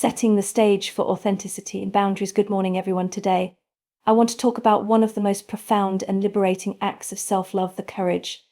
setting the stage for authenticity and boundaries. Good morning, everyone. Today, I want to talk about one of the most profound and liberating acts of self-love, the courage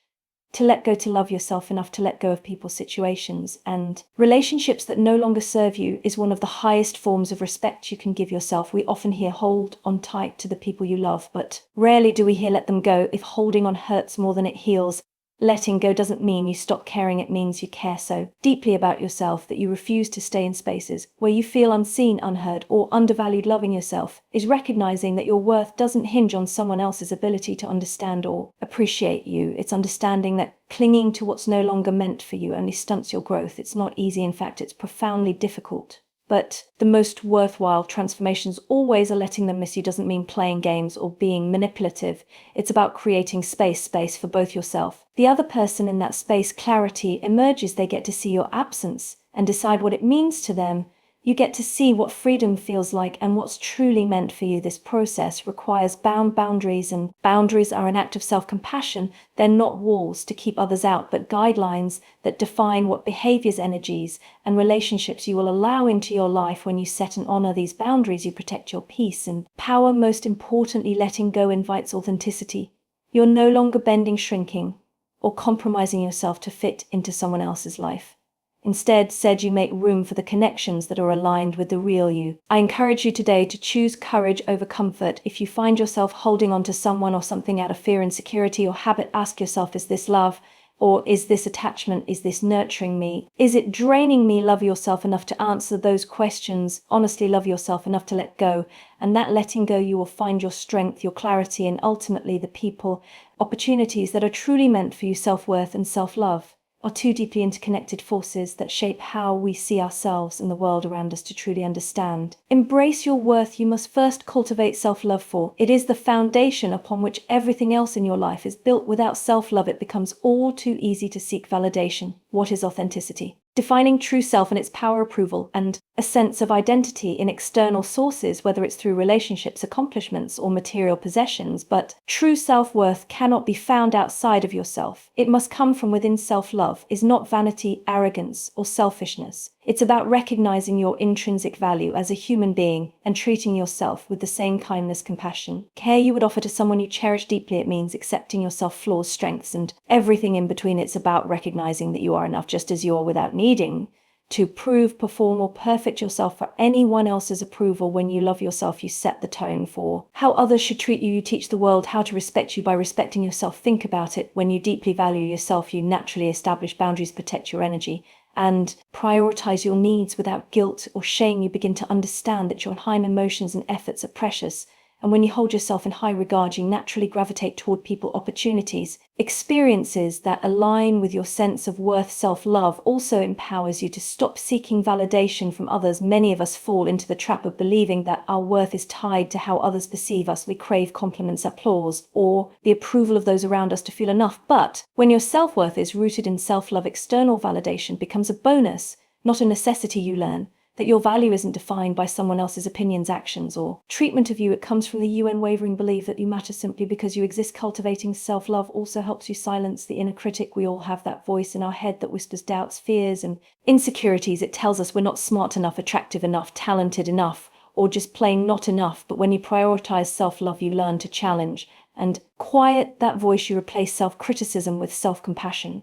to let go, to love yourself enough to let go of people, situations, and relationships that no longer serve you is one of the highest forms of respect you can give yourself. We often hear hold on tight to the people you love, but rarely do we hear let them go. If holding on hurts more than it heals, letting go doesn't mean you stop caring, it means you care so deeply about yourself that you refuse to stay in spaces where you feel unseen, unheard, or undervalued. Loving yourself is recognizing that your worth doesn't hinge on someone else's ability to understand or appreciate you. It's understanding that clinging to what's no longer meant for you only stunts your growth. It's not easy, in fact, it's profoundly difficult. But the most worthwhile transformations always are letting them miss you. Doesn't mean playing games or being manipulative. It's about creating space for both yourself, the other person. In that space, clarity emerges. They get to see your absence and decide what it means to them. You get to see what freedom feels like and what's truly meant for you. This process requires boundaries, and boundaries are an act of self-compassion. They're not walls to keep others out, but guidelines that define what behaviors, energies, and relationships you will allow into your life. When you set and honor these boundaries, you protect your peace and power. Most importantly, letting go invites authenticity. You're no longer bending, shrinking, or compromising yourself to fit into someone else's life. Instead, you make room for the connections that are aligned with the real you. I encourage you today to choose courage over comfort. If you find yourself holding on to someone or something out of fear, insecurity, or habit, ask yourself, is this love? Or is this attachment? Is this nurturing me? Is it draining me? Love yourself enough to answer those questions. Honestly, love yourself enough to let go. And that letting go, you will find your strength, your clarity, and ultimately the people, opportunities that are truly meant for you. Self-worth and self-love are two deeply interconnected forces that shape how we see ourselves and the world around us. To truly understand, embrace your worth, you must first cultivate self-love, for it is the foundation upon which everything else in your life is built. Without self-love, it becomes all too easy to seek validation. What is authenticity? Defining true self and its power, approval, and a sense of identity in external sources, whether it's through relationships, accomplishments, or material possessions. But true self-worth cannot be found outside of yourself. It must come from within. Self-love is not vanity, arrogance, or selfishness. It's about recognizing your intrinsic value as a human being and treating yourself with the same kindness, compassion, care you would offer to someone you cherish deeply. It means accepting yourself, flaws, strengths, and everything in between. It's about recognizing that you are enough just as you are, without needing to prove, perform, or perfect yourself for anyone else's approval. When you love yourself, you set the tone for how others should treat you. You teach the world how to respect you by respecting yourself. Think about it. When you deeply value yourself, you naturally establish boundaries, protect your energy, and prioritize your needs without guilt or shame. You begin to understand that your time, emotions, and efforts are precious. And when you hold yourself in high regard, you naturally gravitate toward people, opportunities, experiences that align with your sense of worth. Self-love also empowers you to stop seeking validation from others. Many of us fall into the trap of believing that our worth is tied to how others perceive us. We crave compliments, applause, or the approval of those around us to feel enough. But when your self-worth is rooted in self-love, external validation becomes a bonus, not a necessity. You learn that your value isn't defined by someone else's opinions, actions, or treatment of you. It comes from the unwavering belief that you matter simply because you exist. Cultivating self-love also helps you silence the inner critic. We all have that voice in our head that whispers doubts, fears, and insecurities. It tells us we're not smart enough, attractive enough, talented enough, or just plain not enough. But when you prioritize self-love, you learn to challenge and quiet that voice. You replace self-criticism with self-compassion.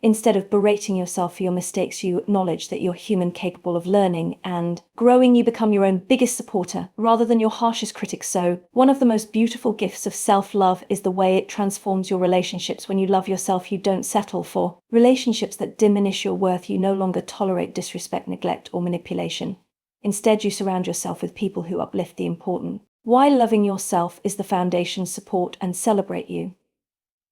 Instead of berating yourself for your mistakes, you acknowledge that you're human, capable of learning and growing. You become your own biggest supporter rather than your harshest critic. So, one of the most beautiful gifts of self-love is the way it transforms your relationships. When you love yourself, you don't settle for relationships that diminish your worth. You no longer tolerate disrespect, neglect, or manipulation. Instead, you surround yourself with people who uplift the important. Why loving yourself is the foundation, support, and celebrate you.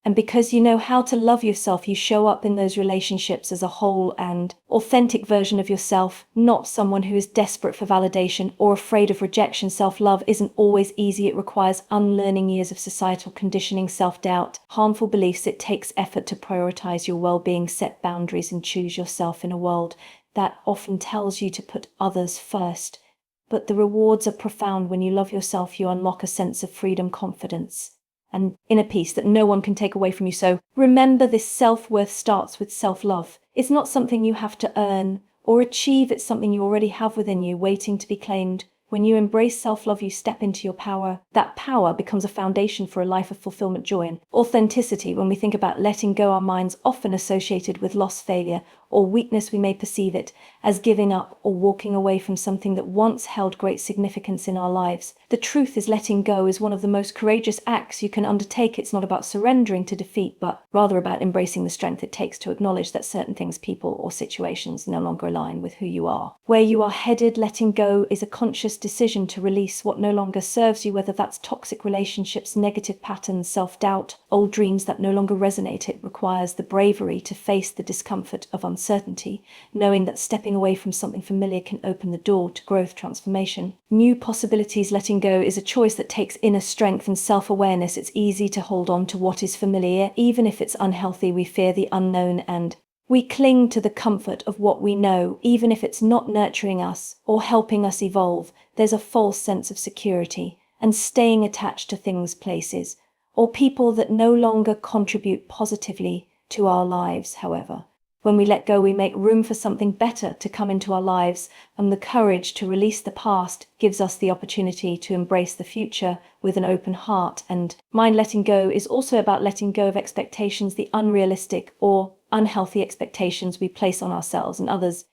And because you know how to love yourself, you show up in those relationships as a whole and authentic version of yourself, not someone who is desperate for validation or afraid of rejection. Self-love isn't always easy. It requires unlearning years of societal conditioning, self-doubt, harmful beliefs. It takes effort to prioritize your well-being, set boundaries, and choose yourself in a world that often tells you to put others first. But the rewards are profound. When you love yourself, you unlock a sense of freedom, confidence, and inner peace that no one can take away from you. So remember, this self-worth starts with self-love. It's not something you have to earn or achieve. It's something you already have within you, waiting to be claimed. When you embrace self-love, you step into your power. That power becomes a foundation for a life of fulfillment, joy, and authenticity. When we think about letting go, our minds often associated with loss, failure, or weakness. We may perceive it as giving up or walking away from something that once held great significance in our lives. The truth is, letting go is one of the most courageous acts you can undertake. It's not about surrendering to defeat, but rather about embracing the strength it takes to acknowledge that certain things, people, or situations no longer align with who you are. Where you are headed, letting go is a conscious decision to release what no longer serves you, whether that's toxic relationships, negative patterns, self-doubt, old dreams that no longer resonate. It requires the bravery to face the discomfort of uncertainty, knowing that stepping away from something familiar can open the door to growth, transformation, new possibilities. Letting go is a choice that takes inner strength and self-awareness. It's easy to hold on to what is familiar, even if it's unhealthy. We fear the unknown and we cling to the comfort of what we know, even if it's not nurturing us or helping us evolve. There's a false sense of security and staying attached to things, places, or people that no longer contribute positively to our lives. However, when we let go, we make room for something better to come into our lives, and the courage to release the past gives us the opportunity to embrace the future with an open heart and mind. Letting go is also about letting go of expectations, the unrealistic or unhealthy expectations we place on ourselves and others.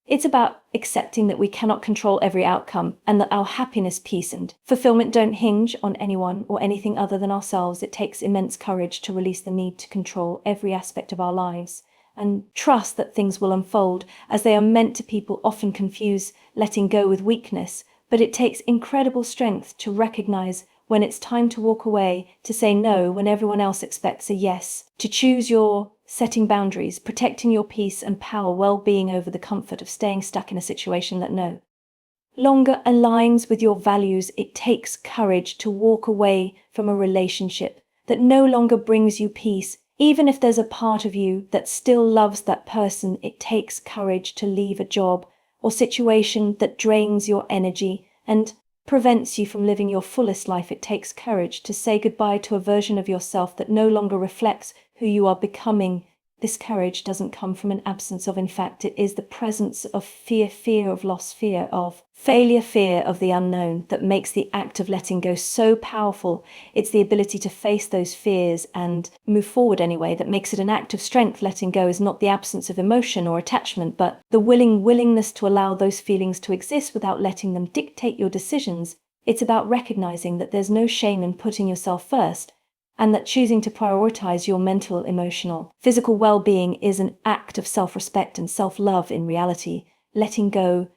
It's about accepting that we cannot control every outcome and that our happiness, peace, and fulfillment don't hinge on anyone or anything other than ourselves. It takes immense courage to release the need to control every aspect of our lives and trust that things will unfold as they are meant to. People often confuse letting go with weakness, but it takes incredible strength to recognize when it's time to walk away, to say no when everyone else expects a yes, to choose your setting boundaries, protecting your peace and power, well-being over the comfort of staying stuck in a situation that no longer aligns with your values. It takes courage to walk away from a relationship that no longer brings you peace, even if there's a part of you that still loves that person. It takes courage to leave a job or situation that drains your energy and prevents you from living your fullest life. It takes courage to say goodbye to a version of yourself that no longer reflects who you are becoming. This courage doesn't come from an absence of, in fact, it is the presence of fear, fear of loss, fear of failure, fear of the unknown that makes the act of letting go so powerful. It's the ability to face those fears and move forward anyway that makes it an act of strength. Letting go is not the absence of emotion or attachment, but the willingness to allow those feelings to exist without letting them dictate your decisions. It's about recognizing that there's no shame in putting yourself first, and that choosing to prioritize your mental, emotional, physical well-being is an act of self-respect and self-love. In reality, letting go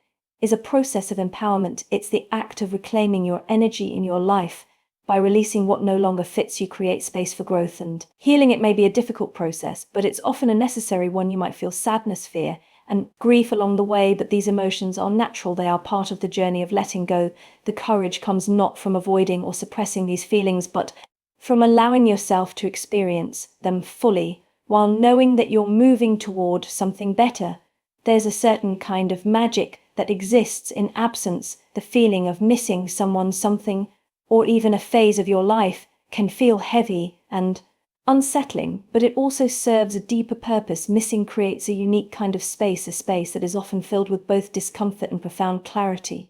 is a process of empowerment. It's the act of reclaiming your energy in your life. By releasing what no longer fits, you create space for growth and healing. It may be a difficult process, but it's often a necessary one. You might feel sadness, fear, and grief along the way, but these emotions are natural. They are part of the journey of letting go. The courage comes not from avoiding or suppressing these feelings, but from allowing yourself to experience them fully, while knowing that you're moving toward something better. There's a certain kind of magic that exists in absence. The feeling of missing someone, something, or even a phase of your life can feel heavy and unsettling, but it also serves a deeper purpose. Missing creates a unique kind of space, a space that is often filled with both discomfort and profound clarity.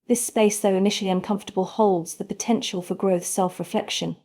This space, though initially uncomfortable, holds the potential for growth, self-reflection,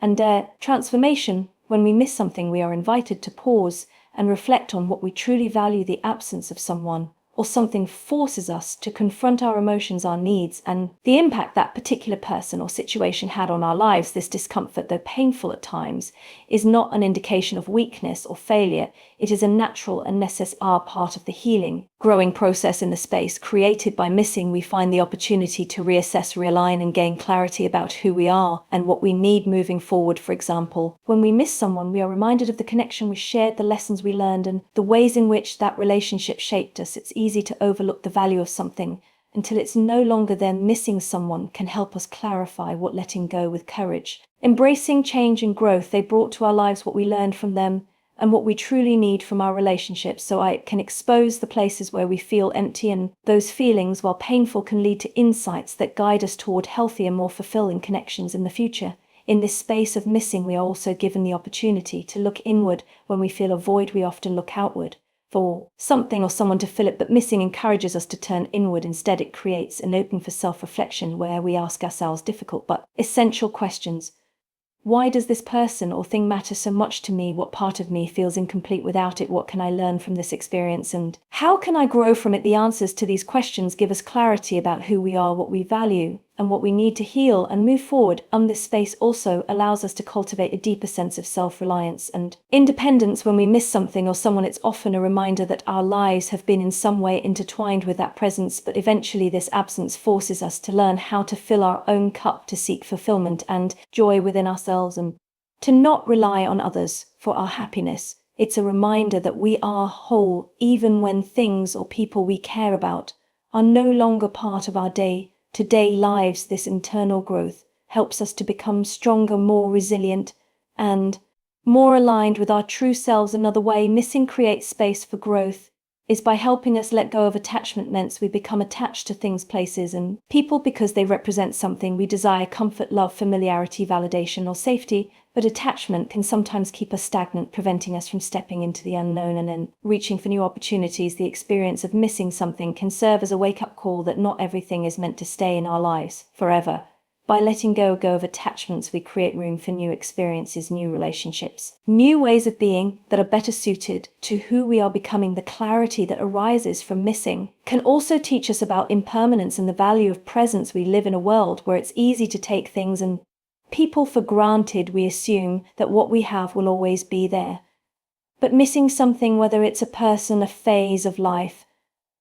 and transformation. When we miss something, we are invited to pause and reflect on what we truly value. The absence of someone or something forces us to confront our emotions, our needs, and the impact that particular person or situation had on our lives. This discomfort, though painful at times, is not an indication of weakness or failure. It is a natural and necessary part of the healing, growing process. In the space created by missing, we find the opportunity to reassess, realign, and gain clarity about who we are and what we need moving forward. For example, when we miss someone, we are reminded of the connection we shared, the lessons we learned, and the ways in which that relationship shaped us. It's easy to overlook the value of something until it's no longer there. Missing someone can help us clarify what letting go with courage, embracing change and growth. They brought to our lives what we learned from them and what we truly need from our relationships. So I can expose the places where we feel empty, and those feelings, while painful, can lead to insights that guide us toward healthier, more fulfilling connections in the future. In this space of missing, we are also given the opportunity to look inward. When we feel a void, we often look outward for something or someone to fill it, but missing encourages us to turn inward. Instead, it creates an opening for self-reflection where we ask ourselves difficult but essential questions. Why does this person or thing matter so much to me? What part of me feels incomplete without it? What can I learn from this experience? And how can I grow from it? The answers to these questions give us clarity about who we are, what we value, and what we need to heal and move forward. This space also allows us to cultivate a deeper sense of self-reliance and independence. When we miss something or someone, it's often a reminder that our lives have been in some way intertwined with that presence, but eventually this absence forces us to learn how to fill our own cup, to seek fulfillment and joy within ourselves, and to not rely on others for our happiness. It's a reminder that we are whole even when things or people we care about are no longer part of our day-to-day lives. This internal growth helps us to become stronger, more resilient, and more aligned with our true selves. Another way missing creates space for growth is by helping us let go of attachment. Means we become attached to things, places, and people because they represent something we desire: comfort, love, familiarity, validation, or safety. But attachment can sometimes keep us stagnant, preventing us from stepping into the unknown and then reaching for new opportunities. The experience of missing something can serve as a wake-up call that not everything is meant to stay in our lives forever. By letting go of attachments, we create room for new experiences, new relationships, new ways of being that are better suited to who we are becoming. The clarity that arises from missing can also teach us about impermanence and the value of presence. We live in a world where it's easy to take things and people for granted. We assume that what we have will always be there. But missing something, whether it's a person, a phase of life,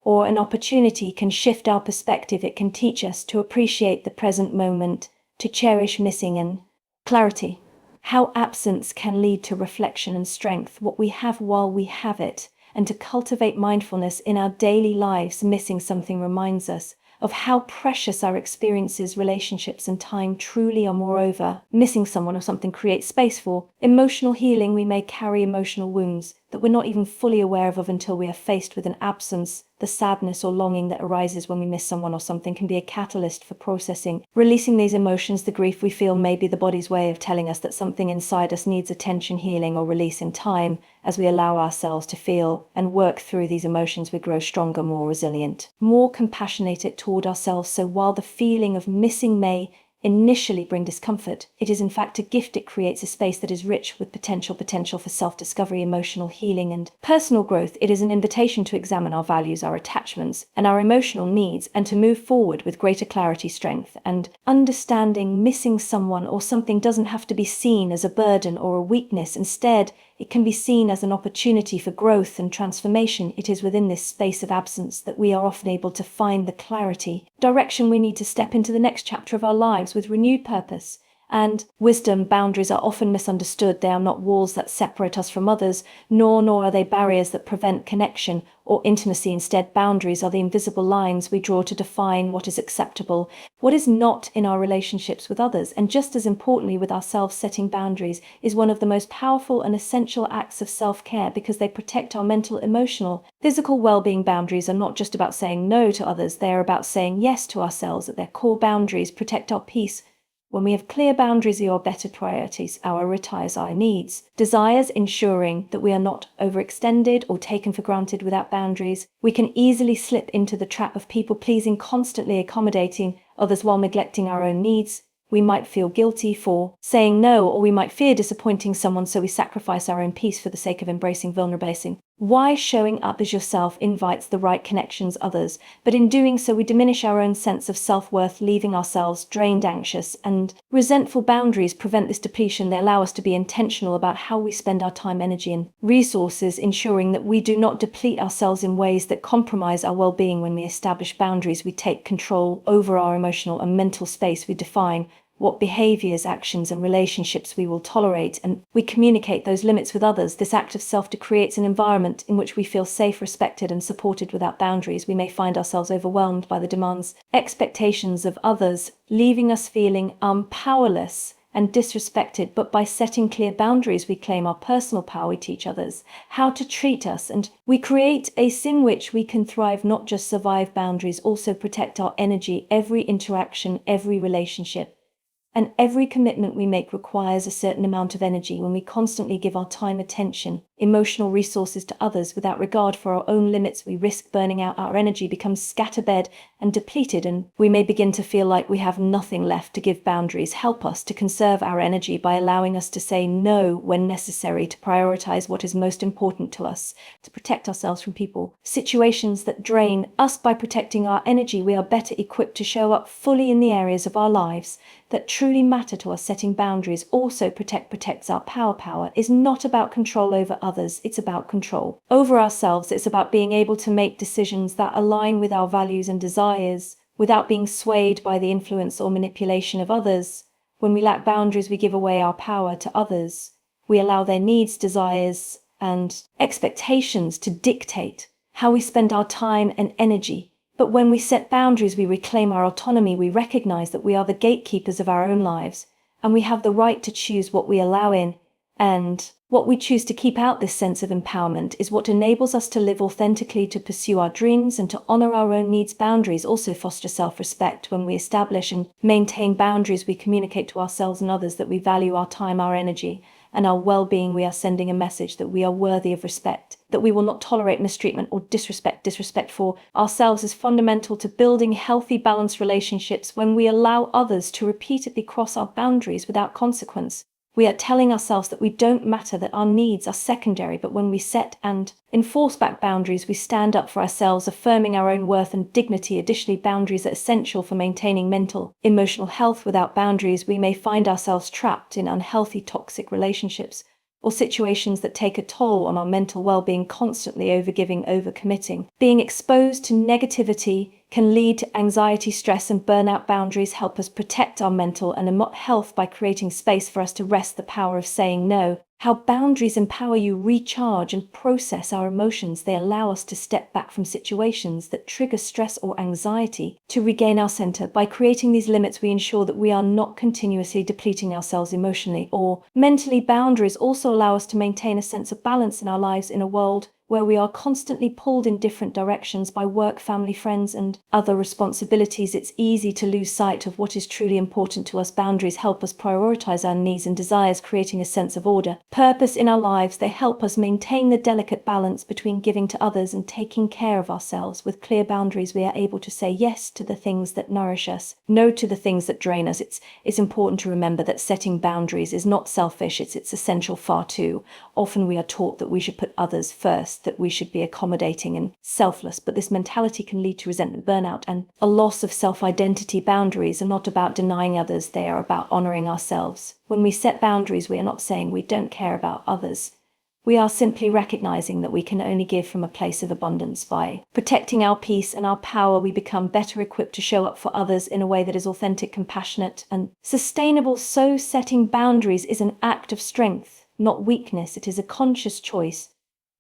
or an opportunity, can shift our perspective. It can teach us to appreciate the present moment, to cherish missing and clarity. How absence can lead to reflection and strength, what we have while we have it, and to cultivate mindfulness in our daily lives. Missing something reminds us of how precious our experiences, relationships, and time truly are. Moreover, missing someone or something creates space for emotional healing. We may carry emotional wounds that we're not even fully aware of until we are faced with an absence. The sadness or longing that arises when we miss someone or something can be a catalyst for processing, releasing these emotions. The grief we feel may be the body's way of telling us that something inside us needs attention, healing, or release. In time, as we allow ourselves to feel and work through these emotions, we grow stronger, more resilient, more compassionate toward ourselves. So while the feeling of missing may initially bring discomfort, it is in fact a gift. It creates a space that is rich with potential for self-discovery, emotional healing, and personal growth. It is an invitation to examine our values, our attachments, and our emotional needs, and to move forward with greater clarity, strength, and understanding. Missing someone or something doesn't have to be seen as a burden or a weakness. Instead, it can be seen as an opportunity for growth and transformation. It is within this space of absence that we are often able to find the clarity, direction we need to step into the next chapter of our lives with renewed purpose and wisdom. Boundaries are often misunderstood. They are not walls that separate us from others, nor are they barriers that prevent connection or intimacy. Instead, boundaries are the invisible lines we draw to define what is acceptable, what is not in our relationships with others, and just as importantly with ourselves. Setting boundaries is one of the most powerful and essential acts of self-care because they protect our mental, emotional, physical well-being. Boundaries are not just about saying no to others, they are about saying yes to ourselves. At their core, boundaries protect our peace. When we have clear boundaries, or better priorities, our needs, desires, ensuring that we are not overextended or taken for granted. Without boundaries, we can easily slip into the trap of people pleasing, constantly accommodating others while neglecting our own needs. We might feel guilty for saying no, or we might fear disappointing someone, so we sacrifice our own peace for the sake of embracing vulnerability. Why showing up as yourself invites the right connections, others, but in doing so we diminish our own sense of self-worth, leaving ourselves drained, anxious, and resentful. Boundaries prevent this depletion. They allow us to be intentional about how we spend our time, energy, and resources, ensuring that we do not deplete ourselves in ways that compromise our well-being. When we establish boundaries, we take control over our emotional and mental space. We define what behaviors, actions, and relationships we will tolerate, and we communicate those limits with others. This act of self-care creates an environment in which we feel safe, respected, and supported. Without boundaries, we may find ourselves overwhelmed by the demands, expectations of others, leaving us feeling powerless and disrespected. But by setting clear boundaries, we claim our personal power. We teach others how to treat us, and we create a space in which we can thrive, not just survive. Boundaries also protect our energy. Every interaction, every relationship, and every commitment we make requires a certain amount of energy. When we constantly give our time, attention, emotional resources to others without regard for our own limits, we risk burning out. Our energy becomes scattered and depleted, and we may begin to feel like we have nothing left to give. Boundaries help us to conserve our energy by allowing us to say no when necessary, to prioritize what is most important to us, to protect ourselves from people, situations that drain us. By protecting our energy, we are better equipped to show up fully in the areas of our lives that truly matter to us. Setting boundaries also protects our power. Power is not about control over others, it's about control over ourselves. It's about being able to make decisions that align with our values and desires without being swayed by the influence or manipulation of others. When we lack boundaries, we give away our power to others. We allow their needs, desires, and expectations to dictate how we spend our time and energy. But when we set boundaries, we reclaim our autonomy. We recognize that we are the gatekeepers of our own lives, and we have the right to choose what we allow in and what we choose to keep out. This sense of empowerment is what enables us to live authentically, to pursue our dreams, and to honor our own needs. Boundaries also foster self-respect. When we establish and maintain boundaries, we communicate to ourselves and others that we value our time, our energy, and our well-being. We are sending a message that we are worthy of respect, that we will not tolerate mistreatment or disrespect. Disrespect for ourselves is fundamental to building healthy, balanced relationships. When we allow others to repeatedly cross our boundaries without consequence, we are telling ourselves that we don't matter, that our needs are secondary. But when we set and enforce back boundaries, we stand up for ourselves, affirming our own worth and dignity. Additionally, boundaries are essential for maintaining mental, emotional health. Without boundaries, we may find ourselves trapped in unhealthy, toxic relationships or situations that take a toll on our mental well-being. Constantly overgiving, overcommitting, being exposed to negativity can lead to anxiety, stress, and burnout. Boundaries help us protect our mental and emotional health by creating space for us to rest. The power of saying no. How boundaries empower you recharge and process our emotions. They allow us to step back from situations that trigger stress or anxiety to regain our center. By creating these limits, we ensure that we are not continuously depleting ourselves emotionally or mentally. Boundaries also allow us to maintain a sense of balance in our lives. In a world where we are constantly pulled in different directions by work, family, friends, and other responsibilities, it's easy to lose sight of what is truly important to us. Boundaries help us prioritize our needs and desires, creating a sense of order, purpose in our lives. They help us maintain the delicate balance between giving to others and taking care of ourselves. With clear boundaries, we are able to say yes to the things that nourish us, no to the things that drain us. It's important to remember that setting boundaries is not selfish, it's essential. Far too often we are taught that we should put others first, that we should be accommodating and selfless, but this mentality can lead to resentment, burnout, and a loss of self-identity. Boundaries are not about denying others, they are about honoring ourselves. When we set boundaries, we are not saying we don't care about others. We are simply recognizing that we can only give from a place of abundance. By protecting our peace and our power, we become better equipped to show up for others in a way that is authentic, compassionate, and sustainable. So setting boundaries is an act of strength, not weakness. It is a conscious choice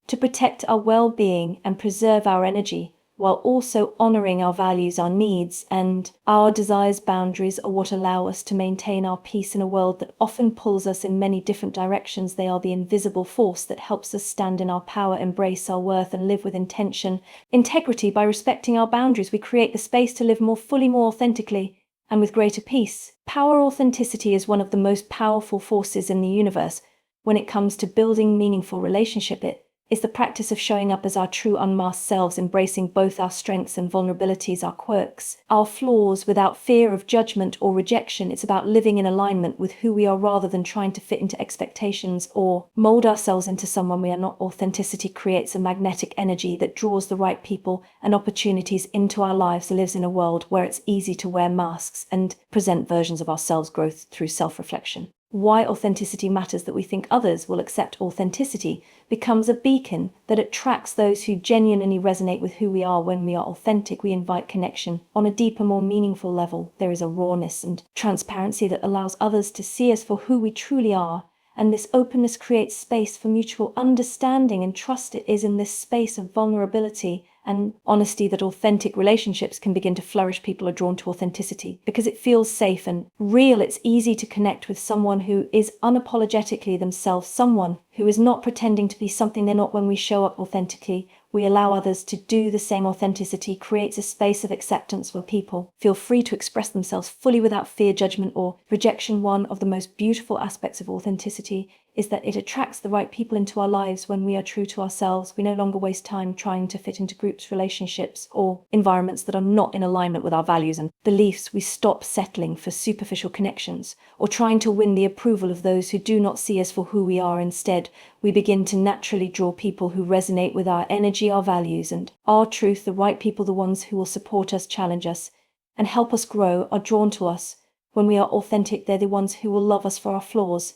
to protect our well-being and preserve our energy, while also honoring our values, our needs, and our desires. Boundaries are what allow us to maintain our peace in a world that often pulls us in many different directions. They are the invisible force that helps us stand in our power, embrace our worth, and live with integrity. By respecting our boundaries, we create the space to live more fully, more authentically, and with greater peace. Power. Authenticity is one of the most powerful forces in the universe when it comes to building meaningful relationship. It is the practice of showing up as our true unmasked selves, embracing both our strengths and vulnerabilities, our quirks, our flaws, without fear of judgment or rejection. It's about living in alignment with who we are rather than trying to fit into expectations or mold ourselves into someone we are not. Authenticity creates a magnetic energy that draws the right people and opportunities into our lives. Lives in a world where it's easy to wear masks and present versions of ourselves. Growth through self-reflection. Why authenticity matters. That we think others will accept authenticity becomes a beacon that attracts those who genuinely resonate with who we are. When we are authentic, we invite connection on a deeper, more meaningful level. There is a rawness and transparency that allows others to see us for who we truly are, and this openness creates space for mutual understanding and trust. It is in this space of vulnerability and honesty that authentic relationships can begin to flourish. People are drawn to authenticity because it feels safe and real. It's easy to connect with someone who is unapologetically themselves, someone who is not pretending to be something they're not. When we show up authentically, we allow others to do the same. Authenticity creates a space of acceptance where people feel free to express themselves fully without fear, judgment, or rejection. One of the most beautiful aspects of authenticity is that it attracts the right people into our lives when we are true to ourselves. We no longer waste time trying to fit into groups, relationships, or environments that are not in alignment with our values and beliefs. We stop settling for superficial connections or trying to win the approval of those who do not see us for who we are. Instead, we begin to naturally draw people who resonate with our energy, our values, and our truth. The right people, the ones who will support us, challenge us, and help us grow, are drawn to us. When we are authentic, they're the ones who will love us for our flaws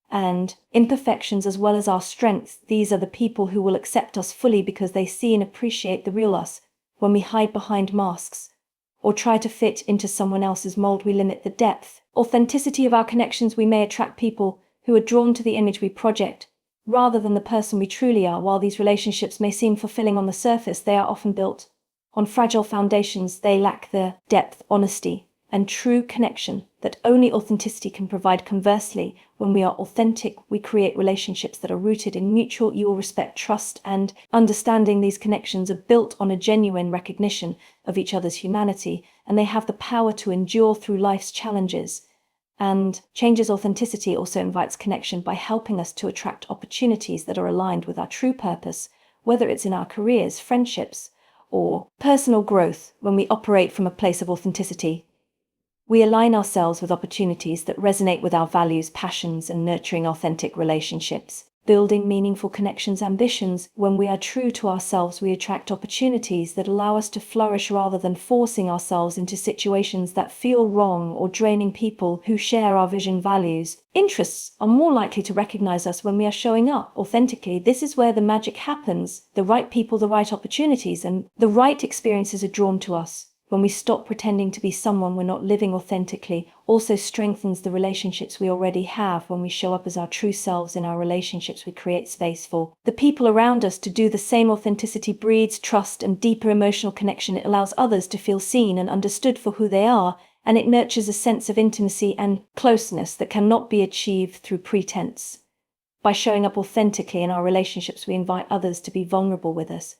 and imperfections as well as our strengths. These are the people who will accept us fully because they see and appreciate the real us. When we hide behind masks or try to fit into someone else's mold, we limit the depth, authenticity of our connections. We may attract people who are drawn to the image we project rather than the person we truly are. While these relationships may seem fulfilling on the surface, they are often built on fragile foundations. They lack the depth, honesty, and true connection that only authenticity can provide. Conversely, when we are authentic, we create relationships that are rooted in mutual respect, trust, and understanding. These connections are built on a genuine recognition of each other's humanity, and they have the power to endure through life's challenges and changes. Authenticity also invites connection by helping us to attract opportunities that are aligned with our true purpose, whether it's in our careers, friendships, or personal growth. When we operate from a place of authenticity, we align ourselves with opportunities that resonate with our values, passions, and nurturing authentic relationships, building meaningful connections, ambitions. When we are true to ourselves, we attract opportunities that allow us to flourish rather than forcing ourselves into situations that feel wrong or draining. People who share our vision, values, interests are more likely to recognize us when we are showing up authentically. This is where the magic happens. The right people, the right opportunities, and the right experiences are drawn to us. When we stop pretending to be someone we're not, living authentically also strengthens the relationships we already have. When we show up as our true selves in our relationships, we create space for the people around us to do the same. Authenticity breeds trust and deeper emotional connection. It allows others to feel seen and understood for who they are, and it nurtures a sense of intimacy and closeness that cannot be achieved through pretense. By showing up authentically in our relationships, we invite others to be vulnerable with us,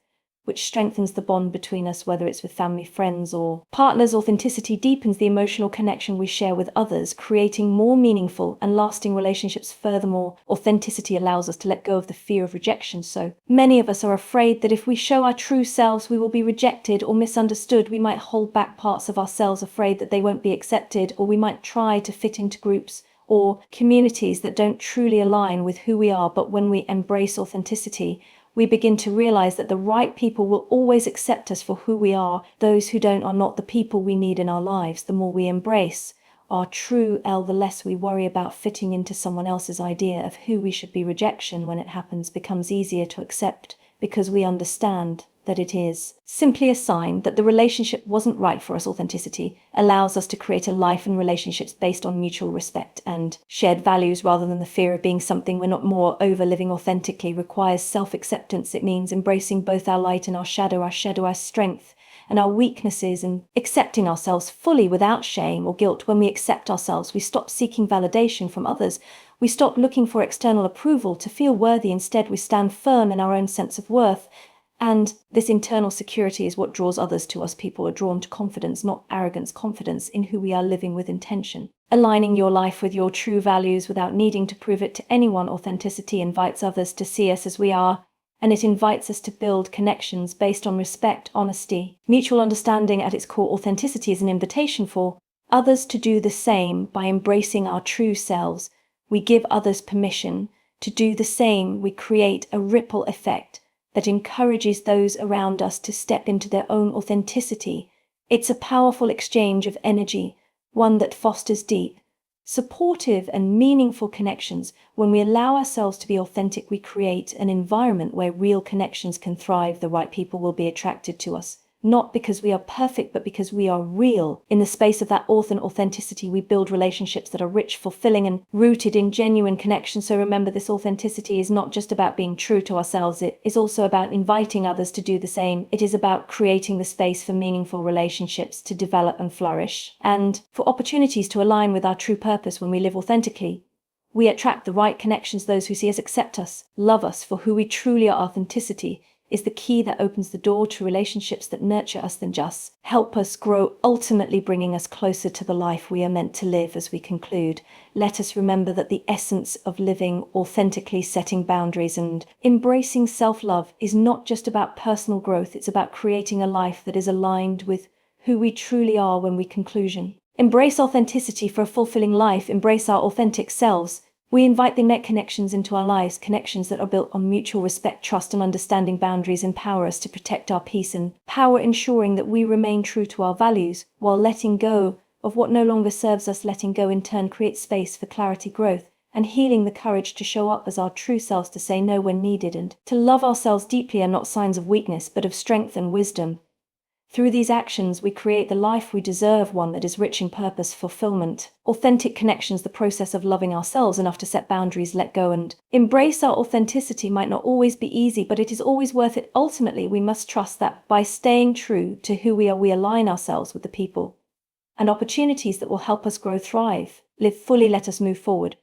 which strengthens the bond between us, whether it's with family, friends, or partners. Authenticity deepens the emotional connection we share with others, creating more meaningful and lasting relationships. Furthermore, authenticity allows us to let go of the fear of rejection. So many of us are afraid that if we show our true selves, we will be rejected or misunderstood. We might hold back parts of ourselves, afraid that they won't be accepted, or we might try to fit into groups or communities that don't truly align with who we are. But when we embrace authenticity, we begin to realize that the right people will always accept us for who we are. Those who don't are not the people we need in our lives. The more we embrace our true self, the less we worry about fitting into someone else's idea of who we should be. Rejection, when it happens, becomes easier to accept because we understand that it is simply a sign that the relationship wasn't right for us. Authenticity allows us to create a life and relationships based on mutual respect and shared values rather than the fear of being something we're not. Moreover, living authentically requires self-acceptance. It means embracing both our light and our shadow, our strength and our weaknesses, and accepting ourselves fully without shame or guilt. When we accept ourselves, we stop seeking validation from others. We stop looking for external approval to feel worthy. Instead, we stand firm in our own sense of worth. And this internal security is what draws others to us. People are drawn to confidence, not arrogance. Confidence in who we are, living with intention, aligning your life with your true values without needing to prove it to anyone. Authenticity invites others to see us as we are, and it invites us to build connections based on respect, honesty, mutual understanding. At its core, authenticity is an invitation for others to do the same. By embracing our true selves, we give others permission to do the same. We create a ripple effect that encourages those around us to step into their own authenticity. It's a powerful exchange of energy, one that fosters deep, supportive, and meaningful connections. When we allow ourselves to be authentic, we create an environment where real connections can thrive. The right people will be attracted to us, not because we are perfect, but because we are real. In the space of that authenticity, we build relationships that are rich, fulfilling, and rooted in genuine connection. So remember, this authenticity is not just about being true to ourselves. It is also about inviting others to do the same. It is about creating the space for meaningful relationships to develop and flourish, and for opportunities to align with our true purpose. When we live authentically, we attract the right connections, those who see us, accept us, love us for who we truly are. Authenticity is the key that opens the door to relationships that nurture us and just help us grow, ultimately bringing us closer to the life we are meant to live. As we conclude, let us remember that the essence of living authentically, setting boundaries, and embracing self-love is not just about personal growth, it's about creating a life that is aligned with who we truly are. When we conclusion, embrace authenticity for a fulfilling life, embrace our authentic selves. We invite the net connections into our lives, connections that are built on mutual respect, trust, and understanding. Boundaries empower us to protect our peace and power, ensuring that we remain true to our values while letting go of what no longer serves us. Letting go in turn creates space for clarity, growth, and healing. The courage to show up as our true selves, to say no when needed, and to love ourselves deeply are not signs of weakness but of strength and wisdom. Through these actions, we create the life we deserve, one that is rich in purpose, fulfillment, authentic connections. The process of loving ourselves enough to set boundaries, let go, and embrace our authenticity might not always be easy, but it is always worth it. Ultimately, we must trust that by staying true to who we are, we align ourselves with the people and opportunities that will help us grow, thrive, live fully. Let us move forward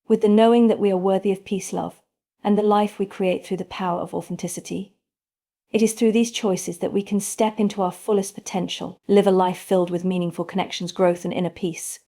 with the knowing that we are worthy of peace, love, and the life we create through the power of authenticity. It is through these choices that we can step into our fullest potential, live a life filled with meaningful connections, growth, and inner peace.